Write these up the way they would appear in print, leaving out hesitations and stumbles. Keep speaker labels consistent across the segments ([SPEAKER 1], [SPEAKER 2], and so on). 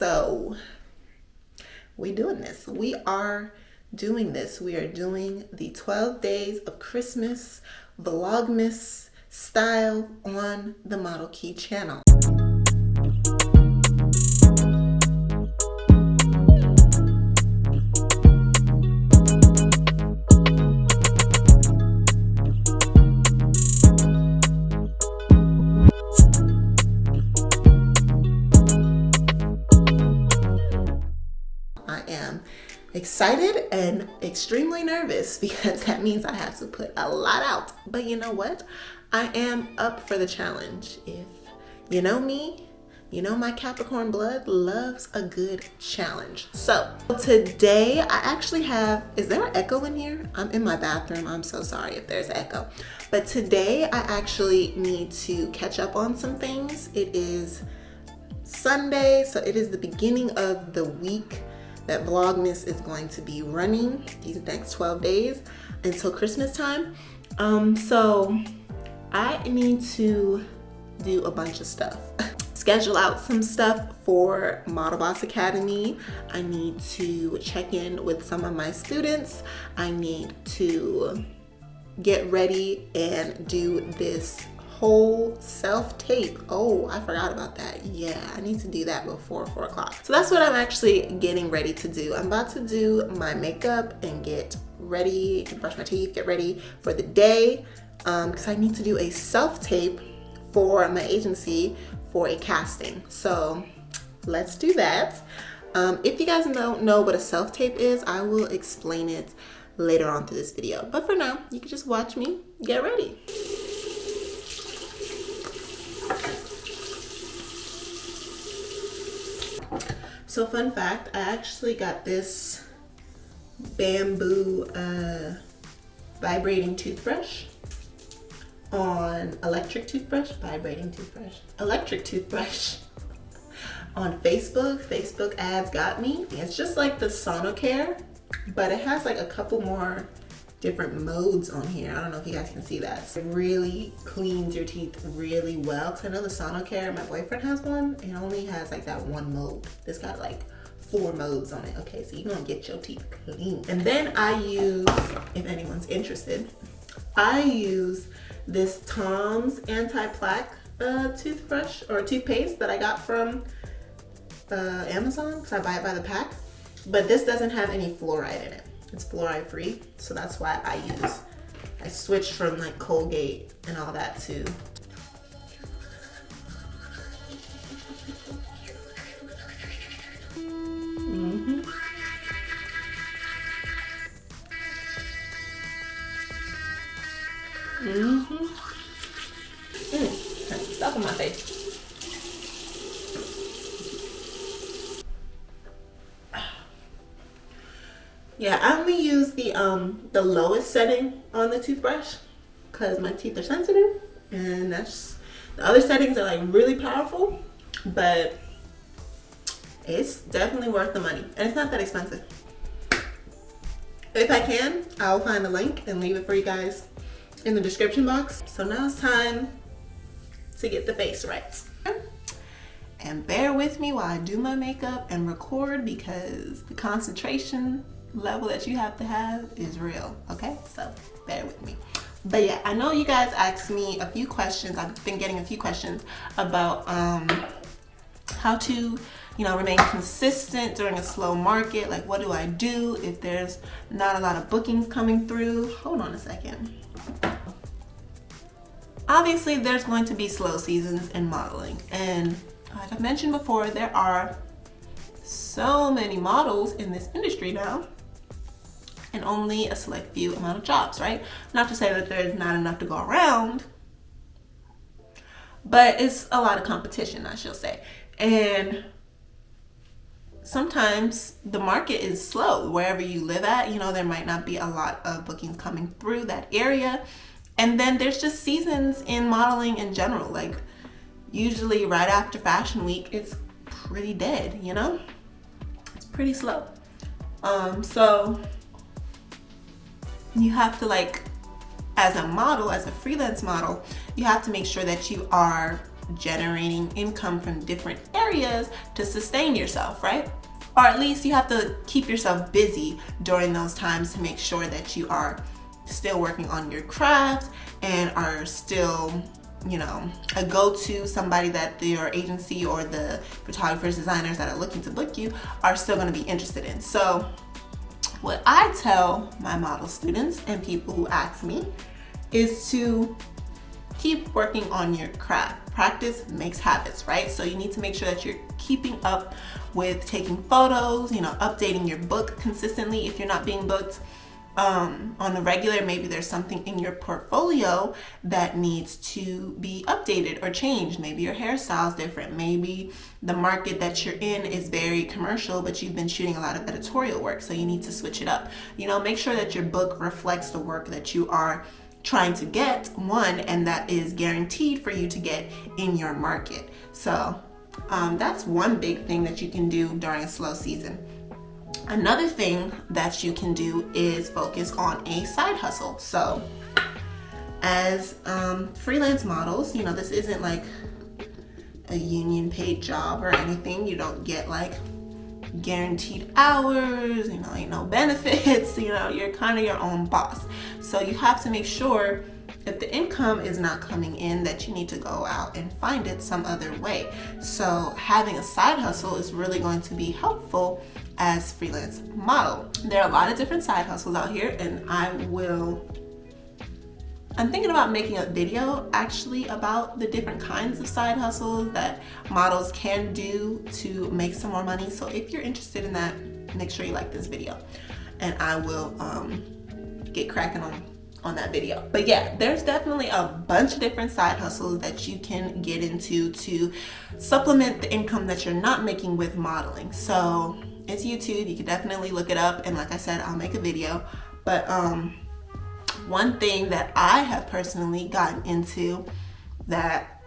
[SPEAKER 1] So we doing this. We are doing this. We are doing the 12 days of Christmas Vlogmas style on the Model Key channel. I am excited and extremely nervous because that means I have to put a lot out. But you know what? I am up for the challenge. If you know me, you know my Capricorn blood loves a good challenge. So today I actually have, is there an echo in here? I'm in my bathroom. I'm so sorry if there's an echo. But today I actually need to catch up on some things. It is Sunday, so it is the beginning of the week that Vlogmas is going to be running these next 12 days until Christmas time. So I need to do a bunch of stuff. Schedule out some stuff for Model Boss Academy. I need to check in with some of my students. I need to get ready and do this whole self-tape. Oh, I forgot about that. Yeah, I need to do that before 4 o'clock. So that's what I'm actually getting ready to do. I'm about to do my makeup and get ready and brush my teeth, get ready for the day, because I need to do a self-tape for my agency for a casting. So let's do that. If you guys don't know what a self-tape is, I will explain it later on through this video. But for now, you can just watch me get ready. So fun fact, I actually got this bamboo vibrating toothbrush on electric toothbrush on Facebook. Facebook ads got me. It's just like the Sonicare, but it has like a couple more different modes on here. I don't know if you guys can see that. It really cleans your teeth really well. Cause I know the Sonicare, my boyfriend has one, and it only has like that one mode. It's got like 4 modes on it. Okay, so you're gonna get your teeth clean. And then I use, if anyone's interested, I use this Tom's anti-plaque toothbrush or toothpaste that I got from Amazon, because I buy it by the pack. But this doesn't have any fluoride in it. It's fluoride free, so that's why I switched from like Colgate and all that to That's some stuff on my face. Yeah, I only use the lowest setting on the toothbrush because my teeth are sensitive, and that's the other settings are like really powerful, but it's definitely worth the money, and it's not that expensive. If I can, I'll find a link and leave it for you guys in the description box. So now it's time to get the face right. And bear with me while I do my makeup and record, because the concentration level that you have to have is real, okay? So bear with me. But yeah, I know you guys asked me a few questions. I've been getting a few questions about how to, remain consistent during a slow market. Like, what do I do if there's not a lot of bookings coming through? Hold on a second. Obviously, there's going to be slow seasons in modeling. And like I've mentioned before, there are so many models in this industry now, and only a select few amount of jobs, right? Not to say that there's not enough to go around, but it's a lot of competition, I shall say. And sometimes the market is slow wherever you live at. There might not be a lot of bookings coming through that area. And then there's just seasons in modeling in general. Like usually right after Fashion Week, it's pretty dead, It's pretty slow. So you have to, like, as a model, as a freelance model, you have to make sure that you are generating income from different areas to sustain yourself, right? Or at least you have to keep yourself busy during those times to make sure that you are still working on your craft and are still, you know, a go-to, somebody that your agency or the photographers, designers that are looking to book you are still going to be interested in. So what I tell my model students and people who ask me is to keep working on your craft. Practice makes habits, right? So you need to make sure that you're keeping up with taking photos, you know, updating your book consistently if you're not being booked on the regular. Maybe there's something in your portfolio that needs to be updated or changed. Maybe your hairstyle's different. Maybe the market that you're in is very commercial, but you've been shooting a lot of editorial work, so you need to switch it up. You know, make sure that your book reflects the work that you are trying to get, one, and that is guaranteed for you to get in your market. So that's one big thing that you can do during a slow season. Another thing that you can do is focus on a side hustle. So as freelance models, you know, this isn't like a union paid job or anything. You don't get like guaranteed hours, you know, ain't no benefits, you know, you're kind of your own boss. So you have to make sure if the income is not coming in that you need to go out and find it some other way. So having a side hustle is really going to be helpful as freelance model. There are a lot of different side hustles out here, and I'm thinking about making a video actually about the different kinds of side hustles that models can do to make some more money. So if you're interested in that, make sure you like this video, and I will get cracking on that video. But yeah, there's definitely a bunch of different side hustles that you can get into to supplement the income that you're not making with modeling. So it's YouTube, you can definitely look it up, and like I said, I'll make a video. But one thing that I have personally gotten into that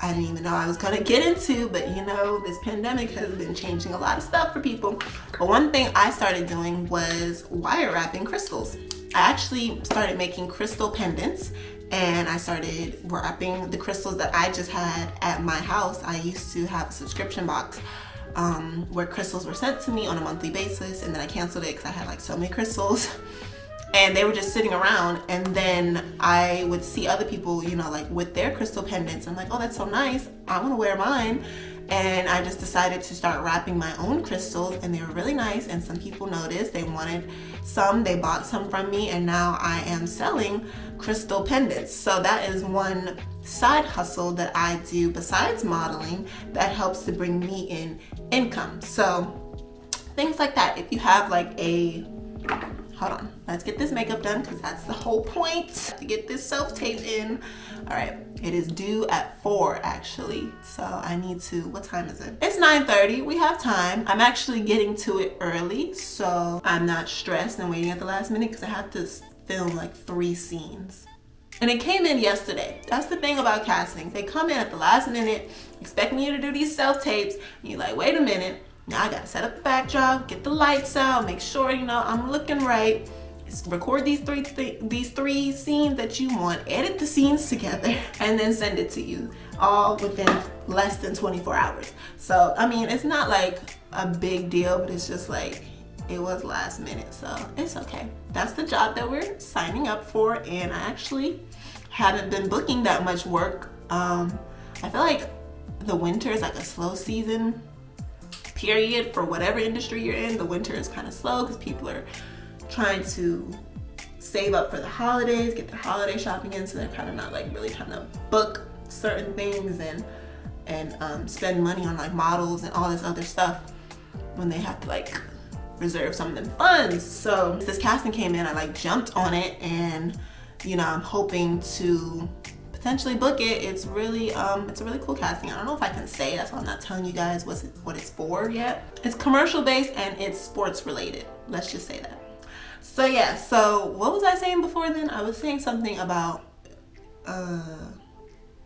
[SPEAKER 1] I didn't even know I was gonna get into, but you know, this pandemic has been changing a lot of stuff for people. But one thing I started doing was wire wrapping crystals. I actually started making crystal pendants, and I started wrapping the crystals that I just had at my house. I used to have a subscription box where crystals were sent to me on a monthly basis, and then I canceled it because I had like so many crystals and they were just sitting around. And then I would see other people, you know, like with their crystal pendants. I'm like, oh, that's so nice, I want to wear mine. And I just decided to start wrapping my own crystals, and they were really nice, and some people noticed, they wanted some, they bought some from me, and now I am selling crystal pendants. So that is one side hustle that I do besides modeling that helps to bring me in income. So things like that. If you have like hold on, let's get this makeup done because that's the whole point, to get this self-tape in. All right, it is due at 4 actually, so I need to, what time is it? It's 9:30, we have time. I'm actually getting to it early, so I'm not stressed and waiting at the last minute because I have to film like 3 scenes. And it came in yesterday. That's the thing about castings. They come in at the last minute, expecting you to do these self-tapes, and you're like, wait a minute, now I gotta set up the backdrop, get the lights out, make sure, you know, I'm looking right. Record these three scenes that you want, edit the scenes together, and then send it to you, all within less than 24 hours. So, I mean, it's not like a big deal, but it's just like, it was last minute, so it's okay. That's the job that we're signing up for, and I actually haven't been booking that much work. I feel like the winter is like a slow season, period, for whatever industry you're in. The winter is kind of slow because people are trying to save up for the holidays, get their holiday shopping in, so they're kind of not like really trying to book certain things and spend money on like models and all this other stuff when they have to like reserve some of them funds. So this casting came in, I like jumped on it, and you know, I'm hoping to potentially book it. It's really it's a really cool casting. I don't know if I can say, that's why I'm not telling you guys what it's for yet. It's commercial based and it's sports related, let's just say that. So yeah, so what was I saying before then? I was saying something about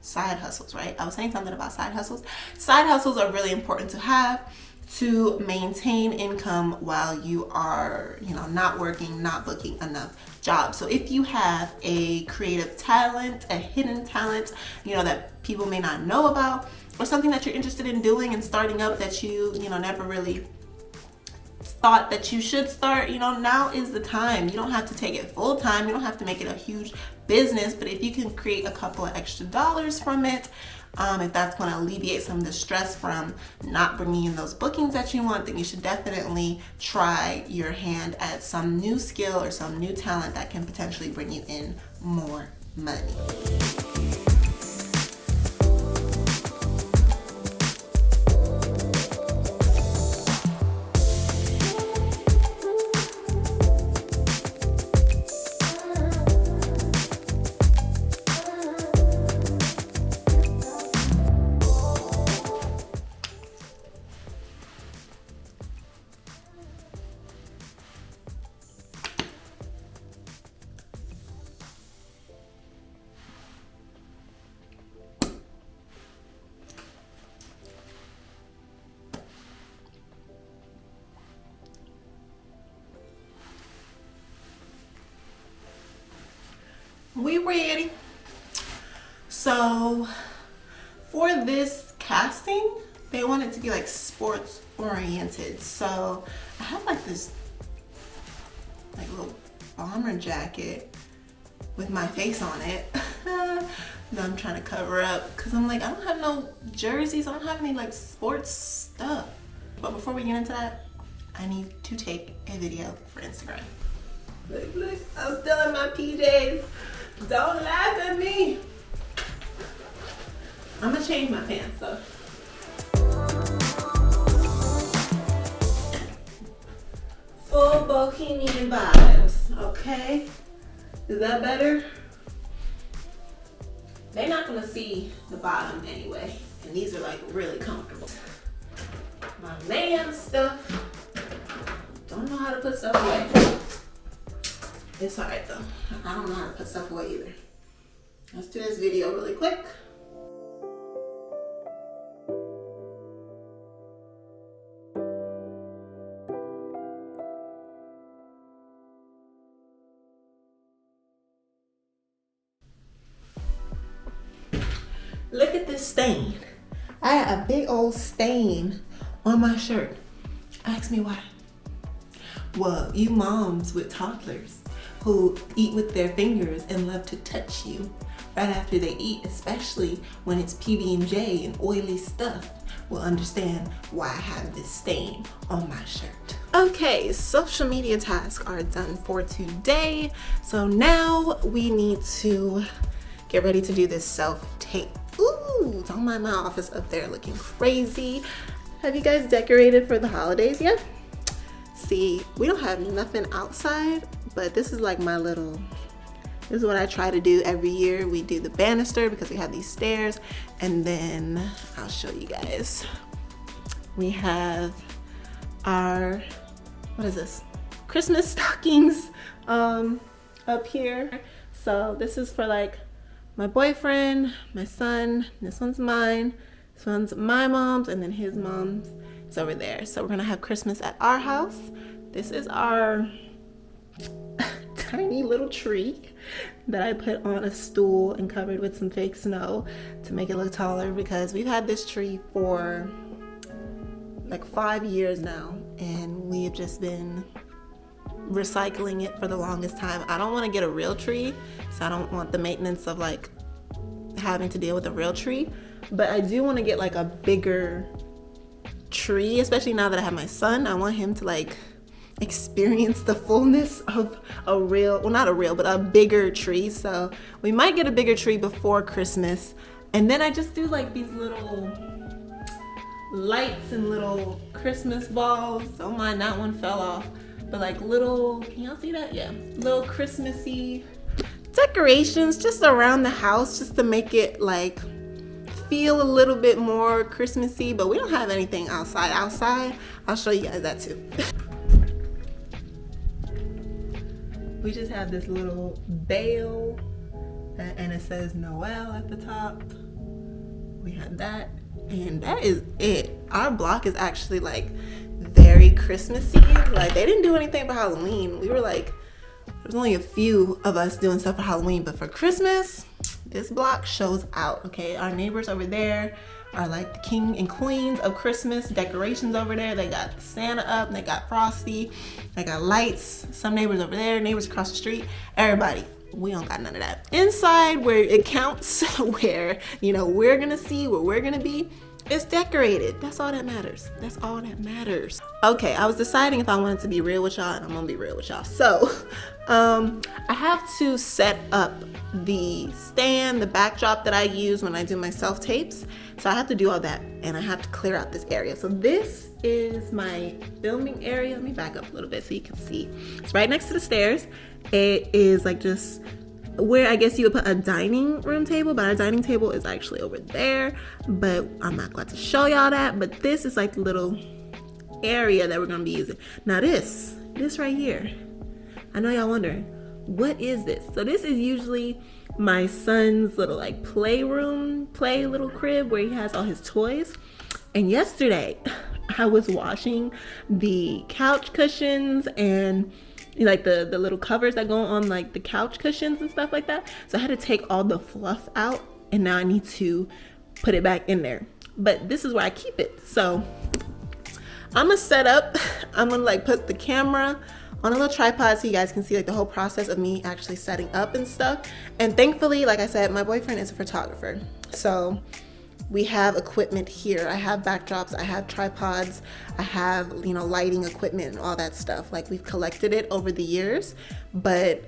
[SPEAKER 1] side hustles, right? I was saying something about side hustles. Side hustles are really important to have to maintain income while you are, not working, not booking enough jobs. So if you have a creative talent, a hidden talent, that people may not know about, or something that you're interested in doing and starting up that you never really thought that you should start, now is the time. You don't have to take it full time. You don't have to make it a huge business, but if you can create a couple of extra dollars from it, if that's going to alleviate some of the stress from not bringing in those bookings that you want, then you should definitely try your hand at some new skill or some new talent that can potentially bring you in more money. We ready. So for this casting, they want it to be like sports oriented. So I have like this little bomber jacket with my face on it that I'm trying to cover up because I'm like, I don't have no jerseys. I don't have any like sports stuff. But before we get into that, I need to take a video for Instagram. Look, I'm still in my PJs. Don't laugh at me. I'm gonna change my pants though. Full bohemian vibes, okay? Is that better? They're not gonna see the bottom anyway, and these are like really comfortable. My man stuff. Don't know how to put stuff away. It's alright though. I don't know how to put stuff away either. Let's do this video really quick. Look at this stain. I had a big old stain on my shirt. Ask me why. Well, you moms with toddlers who eat with their fingers and love to touch you right after they eat, especially when it's PB&J and oily stuff, will understand why I have this stain on my shirt. Okay, social media tasks are done for today. So now we need to get ready to do this self-tape. Ooh, don't mind my office up there looking crazy. Have you guys decorated for the holidays yet? See, we don't have nothing outside, but this is like this is what I try to do every year. We do the banister because we have these stairs, and then I'll show you guys. We have our, what is this? Christmas stockings up here. So this is for like my boyfriend, my son, this one's mine, this one's my mom's, and then his mom's is over there. So we're gonna have Christmas at our house. This is our tiny little tree that I put on a stool and covered with some fake snow to make it look taller, because we've had this tree for like 5 years now and we have just been recycling it for the longest time. I don't want to get a real tree, so I don't want the maintenance of like having to deal with a real tree, but I do want to get like a bigger tree, especially now that I have my son. I want him to like experience the fullness of a real, well, not a real, but a bigger tree. So we might get a bigger tree before Christmas, and then I just do like these little lights and little Christmas balls. Don't mind that one fell off, but like little, can y'all see that? Yeah, little Christmassy decorations just around the house, just to make it like feel a little bit more Christmassy. But we don't have anything outside. I'll show you guys that too. We just have this little bale and it says Noel at the top. We have that, And that is it. Our block is actually like very Christmassy. Like they didn't do anything for Halloween. We were like, there's only a few of us doing stuff for Halloween, but for Christmas, this block shows out, okay? Our neighbors over there are like the king and queens of Christmas decorations over there. They got Santa up, they got Frosty, they got lights. Some neighbors over there, neighbors across the street, everybody. We don't got none of that. Inside where it counts, where, you know, we're gonna see, where we're gonna be, it's decorated. That's all that matters. That's all that matters. Okay, I was deciding if I wanted to be real with y'all, and I'm gonna be real with y'all. So, I have to set up the stand, the backdrop that I use when I do my self-tapes. So I have to do all that, and I have to clear out this area. So this is my filming area. Let me back up a little bit so you can see. It's right next to the stairs. It is like just where I guess you would put a dining room table, but our dining table is actually over there, but I'm not going to show y'all that. But this is like the little area that we're gonna be using. Now this right here, I know y'all wondering, what is this? So this is usually my son's little like play little crib where he has all his toys. And yesterday I was washing the couch cushions and like the little covers that go on like the couch cushions and stuff like that. So I had to take all the fluff out, and now I need to put it back in there. But this is where I keep it. So I'm gonna set up, I'm gonna like put the camera on a little tripod so you guys can see like the whole process of me actually setting up and stuff. And thankfully, like I said, my boyfriend is a photographer. So we have equipment here. I have backdrops, I have tripods, I have, you know, lighting equipment and all that stuff. Like we've collected it over the years, but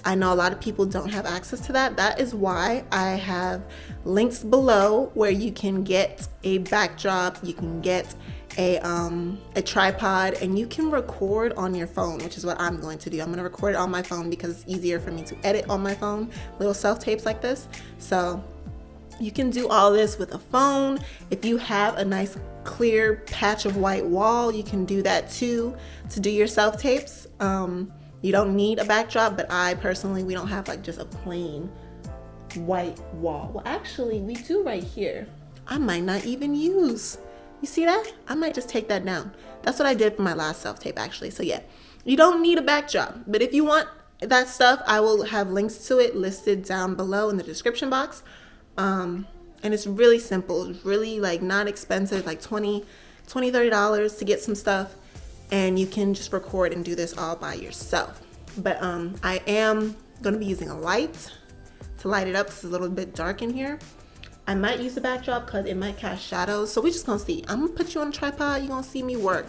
[SPEAKER 1] I know a lot of people don't have access to that. That is why I have links below where you can get a backdrop, you can get a tripod, and you can record on your phone, which is what I'm going to do. I'm going to record it on my phone because it's easier for me to edit on my phone, little self-tapes like this. So you can do all this with a phone. If you have a nice clear patch of white wall, you can do that too to do your self-tapes. You don't need a backdrop, but I personally, we don't have like just a plain white wall. Well, actually we do right here. I might not even use. You see that? I might just take that down. That's what I did for my last self-tape actually. So yeah, you don't need a backdrop, but if you want that stuff, I will have links to it listed down below in the description box. And it's really simple. It's really like not expensive, like $20-$30 to get some stuff, and you can just record and do this all by yourself. But I am gonna be using a light to light it up. It's a little bit dark in here. I might use the backdrop because it might cast shadows. So we're just gonna see. I'm gonna put you on a tripod. You're gonna see me work.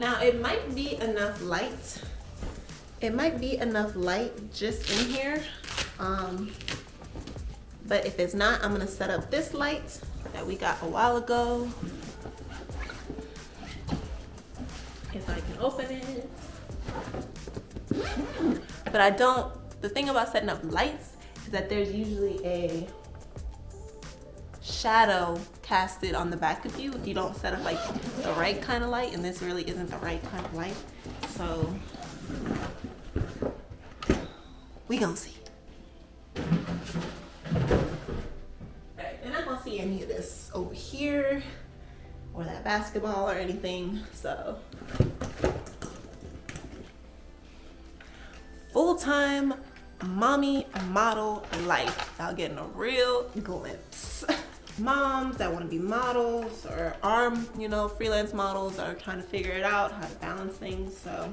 [SPEAKER 1] Now it might be enough light. It might be enough light just in here. But if it's not, I'm gonna set up this light that we got a while ago. If I can open it. But the thing about setting up lights is that there's usually a shadow casted on the back of you if you don't set up like the right kind of light, and this really isn't the right kind of light. So we gonna see. You're not gonna see any of this over here or that basketball or anything. So full-time mommy model life. Y'all getting a real glimpse. Moms that want to be models or are, you know, freelance models are trying to figure it out, how to balance things. So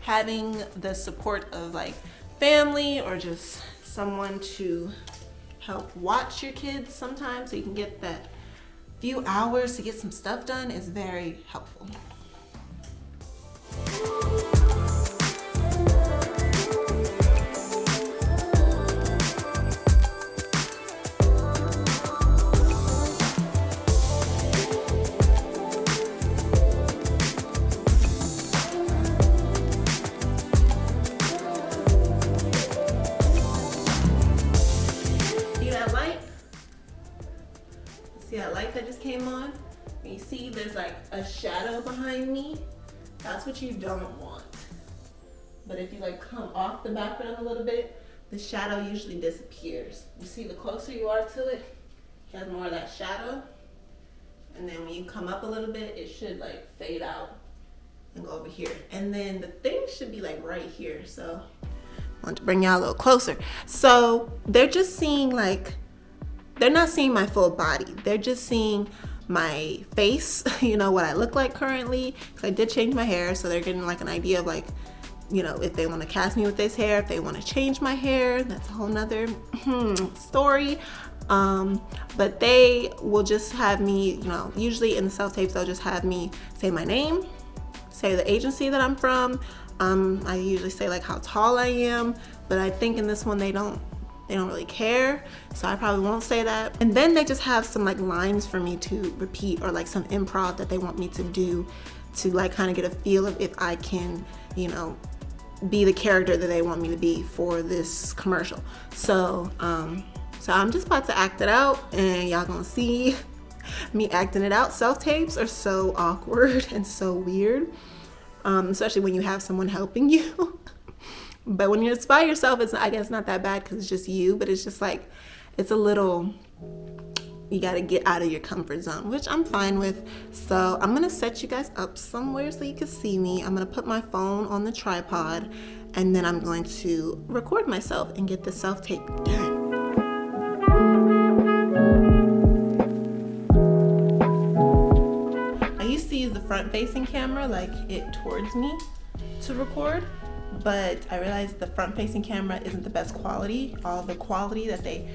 [SPEAKER 1] having the support of like family or just someone to help watch your kids sometimes so you can get that few hours to get some stuff done is very helpful. came on, you see there's like a shadow behind me. That's what you don't want. But if you like come off the background a little bit, the shadow usually disappears. You see, the closer you are to it, it has more of that shadow. And then when you come up a little bit, it should like fade out and go over here. And then the thing should be like right here. So I want to bring y'all a little closer. So they're just seeing like, they're not seeing my full body. They're just seeing my face, you know, what I look like currently. Because I did change my hair, so they're getting like an idea of like, you know, if they want to cast me with this hair, if they want to change my hair, that's a whole nother story. But they will just have me, you know, usually in the self-tapes, they'll just have me say my name, say the agency that I'm from. I usually say like how tall I am, but I think in this one they don't really care, so I probably won't say that. And then they just have some like lines for me to repeat, or like some improv that they want me to do to like kind of get a feel of if I can, you know, be the character that they want me to be for this commercial. So I'm just about to act it out, and y'all gonna see me acting it out. Self-tapes are so awkward and so weird, especially when you have someone helping you. But when you're by yourself, it's, I guess, not that bad because it's just you, but it's just like, it's a little, you gotta get out of your comfort zone, which I'm fine with. So I'm gonna set you guys up somewhere so you can see me. I'm gonna put my phone on the tripod, and then I'm going to record myself and get the self-tape done. I used to use the front-facing camera, like it towards me, to record, but I realized the front-facing camera isn't the best quality. All the quality that they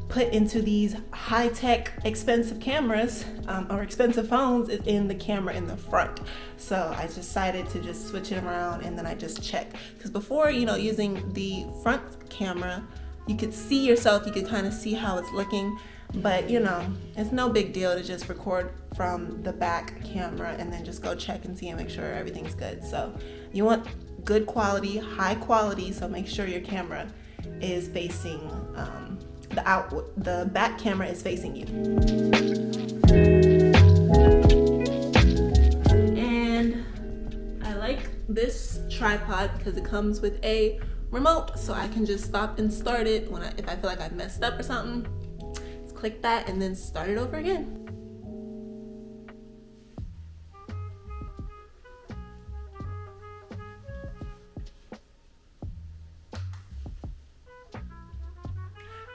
[SPEAKER 1] put into these high-tech expensive cameras or expensive phones is in the camera in the front. So I decided to just switch it around, and then I just check, because before, you know, using the front camera, you could see yourself, you could kind of see how it's looking, but you know, it's no big deal to just record from the back camera and then just go check and see and make sure everything's good. So you want good quality, high quality, so make sure your camera is facing the back camera is facing you. And I like this tripod because it comes with a remote, so I can just stop and start it when if I feel like I've messed up or something. Just click that and then start it over again.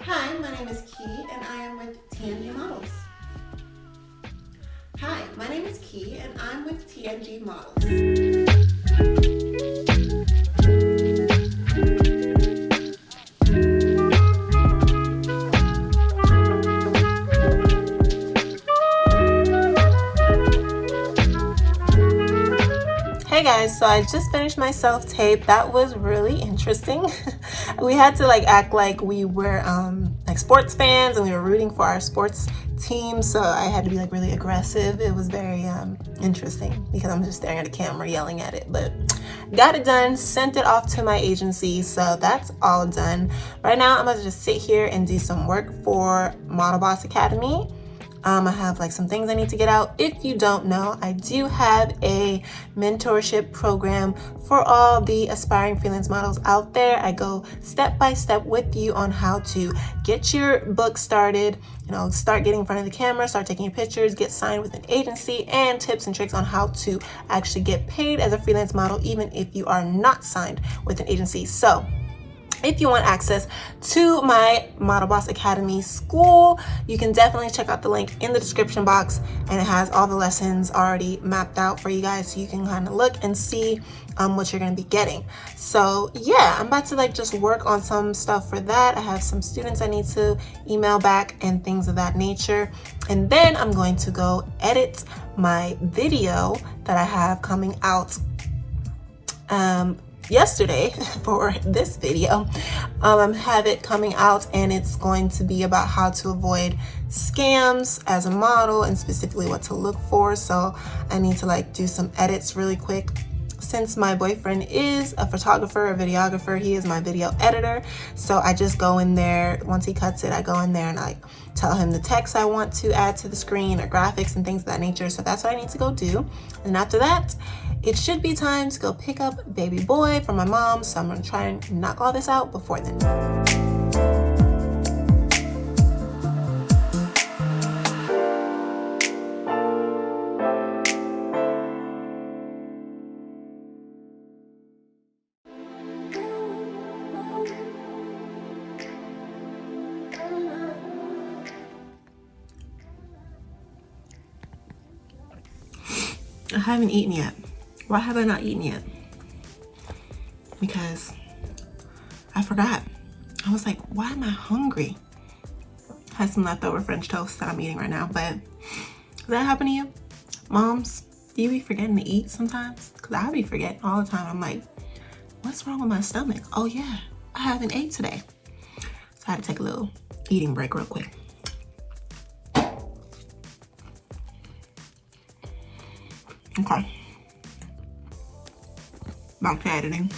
[SPEAKER 1] Hi, my name is Key, and I am with TNG Models. Hi, my name is Key, and I'm with TNG Models. Hey guys, so I just finished my self-tape. That was really interesting. We had to like act like we were like sports fans, and we were rooting for our sports team, so I had to be like really aggressive. It was very interesting because I'm just staring at a camera yelling at it, but got it done, sent it off to my agency, so that's all done. Right now I'm going to just sit here and do some work for Model Boss Academy. I have like some things I need to get out. If you don't know, I do have a mentorship program for all the aspiring freelance models out there. I go step by step with you on how to get your book started, you know, start getting in front of the camera, start taking your pictures, get signed with an agency, and tips and tricks on how to actually get paid as a freelance model, even if you are not signed with an agency. So if you want access to my Model Boss Academy school, you can definitely check out the link in the description box, and it has all the lessons already mapped out for you guys, so you can kind of look and see what you're going to be getting. So yeah, I'm about to like just work on some stuff for that. I have some students I need to email back and things of that nature, and then I'm going to go edit my video that I have coming out yesterday for this video. Have it coming out, and it's going to be about how to avoid scams as a model and specifically what to look for. So I need to like do some edits really quick since my boyfriend is a photographer, a videographer, he is my video editor. So I just go in there, once he cuts it, I go in there and I tell him the text I want to add to the screen or graphics and things of that nature. So that's what I need to go do. And after that, it should be time to go pick up baby boy from my mom. So I'm gonna try and knock all this out before then. I haven't eaten yet. Why have I not eaten yet? Because I forgot. I was like, why am I hungry? I had some leftover French toast that I'm eating right now, but does that happen to you? Moms, do you be forgetting to eat sometimes? Because I be forgetting all the time. I'm like, what's wrong with my stomach? Oh yeah, I haven't ate today. So I had to take a little eating break real quick. Okay. Back to editing.